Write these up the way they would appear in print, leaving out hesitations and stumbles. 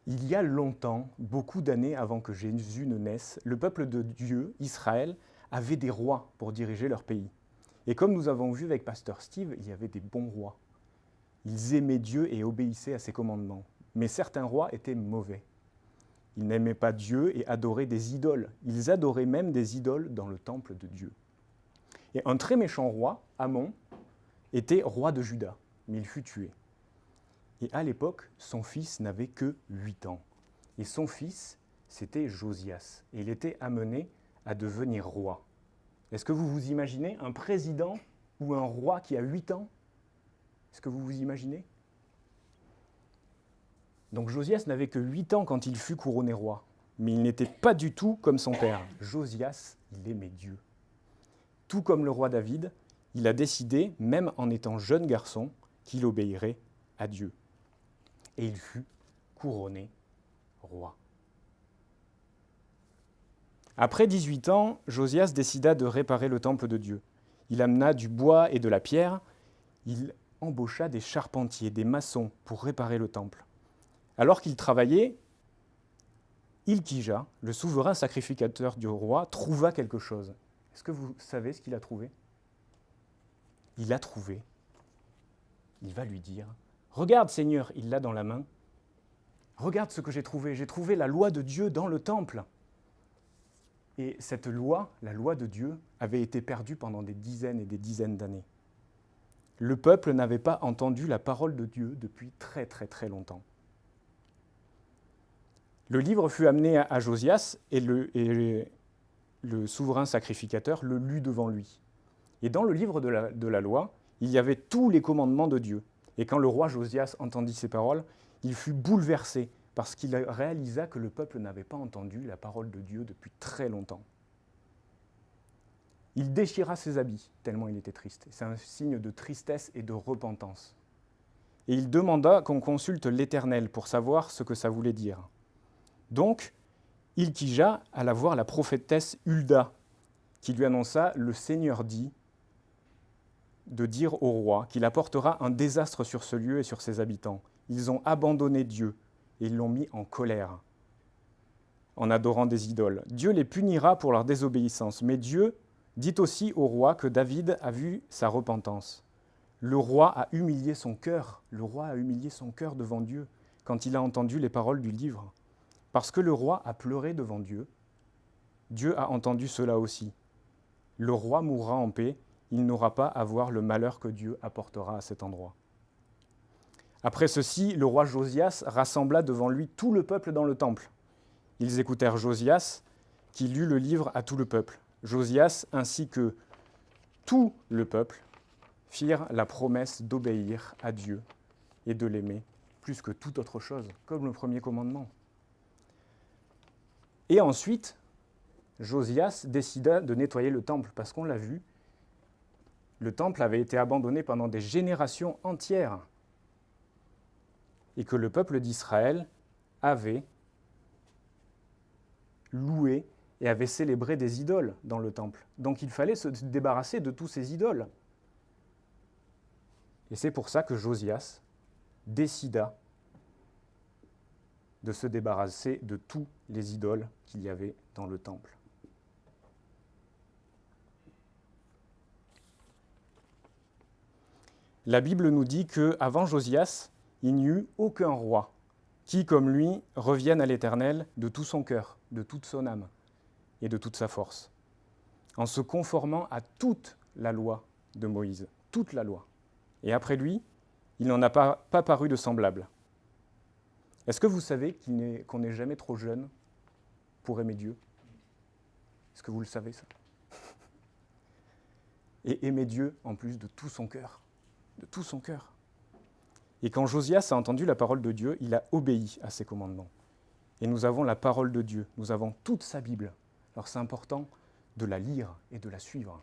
Il y a longtemps, beaucoup d'années avant que Jésus ne naisse, le peuple de Dieu, Israël, avait des rois pour diriger leur pays. Et comme nous avons vu avec Pasteur Steve, il y avait des bons rois. Ils aimaient Dieu et obéissaient à ses commandements. Mais certains rois étaient mauvais. Ils n'aimaient pas Dieu et adoraient des idoles. Ils adoraient même des idoles dans le temple de Dieu. Et un très méchant roi, Amon, était roi de Juda, mais il fut tué. Et à l'époque, son fils n'avait que 8 ans. Et son fils, c'était Josias. Et il était amené à devenir roi. Est-ce que vous vous imaginez un président ou un roi qui a 8 ans? Est-ce que vous vous imaginez? Donc Josias n'avait que 8 ans quand il fut couronné roi. Mais il n'était pas du tout comme son père. Josias, il aimait Dieu. Tout comme le roi David, il a décidé, même en étant jeune garçon, qu'il obéirait à Dieu. Et il fut couronné roi. Après 18 ans, Josias décida de réparer le temple de Dieu. Il amena du bois et de la pierre, il embaucha des charpentiers, des maçons pour réparer le temple. Alors qu'il travaillait, Hilkija, le souverain sacrificateur du roi, trouva quelque chose. Est-ce que vous savez ce qu'il a trouvé? Il a trouvé. Il va lui dire, « Regarde, Seigneur, il l'a dans la main. Regarde ce que j'ai trouvé la loi de Dieu dans le temple. » Et cette loi, la loi de Dieu, avait été perdue pendant des dizaines et des dizaines d'années. Le peuple n'avait pas entendu la parole de Dieu depuis très très très longtemps. Le livre fut amené à Josias et le souverain sacrificateur le lut devant lui. Et dans le livre de la loi, il y avait tous les commandements de Dieu. Et quand le roi Josias entendit ces paroles, il fut bouleversé parce qu'il réalisa que le peuple n'avait pas entendu la parole de Dieu depuis très longtemps. Il déchira ses habits, tellement il était triste. C'est un signe de tristesse et de repentance. Et il demanda qu'on consulte l'Éternel pour savoir ce que ça voulait dire. Donc, Hilkija alla voir la prophétesse Hulda, qui lui annonça « Le Seigneur dit » de dire au roi qu'il apportera un désastre sur ce lieu et sur ses habitants. Ils ont abandonné Dieu et ils l'ont mis en colère en adorant des idoles. Dieu les punira pour leur désobéissance, mais Dieu dit aussi au roi que David a vu sa repentance. Le roi a humilié son cœur, devant Dieu quand il a entendu les paroles du livre. Parce que le roi a pleuré devant Dieu, Dieu a entendu cela aussi. Le roi mourra en paix, il n'aura pas à voir le malheur que Dieu apportera à cet endroit. Après ceci, le roi Josias rassembla devant lui tout le peuple dans le temple. Ils écoutèrent Josias, qui lut le livre à tout le peuple. Josias, ainsi que tout le peuple, firent la promesse d'obéir à Dieu et de l'aimer plus que toute autre chose, comme le premier commandement. Et ensuite, Josias décida de nettoyer le temple, parce qu'on l'a vu, le temple avait été abandonné pendant des générations entières et que le peuple d'Israël avait loué et avait célébré des idoles dans le temple. Donc il fallait se débarrasser de tous ces idoles. Et c'est pour ça que Josias décida de se débarrasser de tous les idoles qu'il y avait dans le temple. La Bible nous dit qu'avant Josias, il n'y eut aucun roi qui, comme lui, revienne à l'Éternel de tout son cœur, de toute son âme et de toute sa force, en se conformant à toute la loi de Moïse, toute la loi. Et après lui, il n'en a pas paru de semblable. Est-ce que vous savez qu'on n'est jamais trop jeune pour aimer Dieu? Est-ce que vous le savez, ça? Et aimer Dieu en plus de tout son cœur. De tout son cœur. Et quand Josias a entendu la parole de Dieu, il a obéi à ses commandements. Et nous avons la parole de Dieu, nous avons toute sa Bible. Alors c'est important de la lire et de la suivre.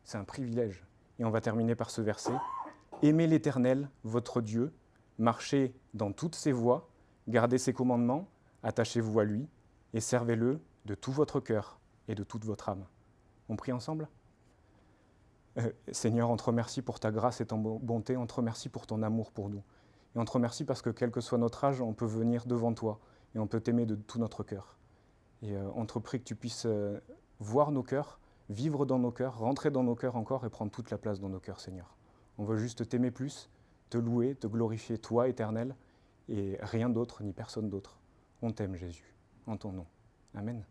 C'est un privilège. Et on va terminer par ce verset. « Aimez l'Éternel, votre Dieu, marchez dans toutes ses voies, gardez ses commandements, attachez-vous à lui et servez-le de tout votre cœur et de toute votre âme. » On prie ensemble ? Seigneur, on te remercie pour ta grâce et ton bonté, on te remercie pour ton amour pour nous. Et on te remercie parce que quel que soit notre âge, on peut venir devant toi et on peut t'aimer de tout notre cœur. Et on te prie que tu puisses voir nos cœurs, vivre dans nos cœurs, rentrer dans nos cœurs encore et prendre toute la place dans nos cœurs, Seigneur. On veut juste t'aimer plus, te louer, te glorifier, toi, Éternel, et rien d'autre, ni personne d'autre. On t'aime, Jésus, en ton nom. Amen.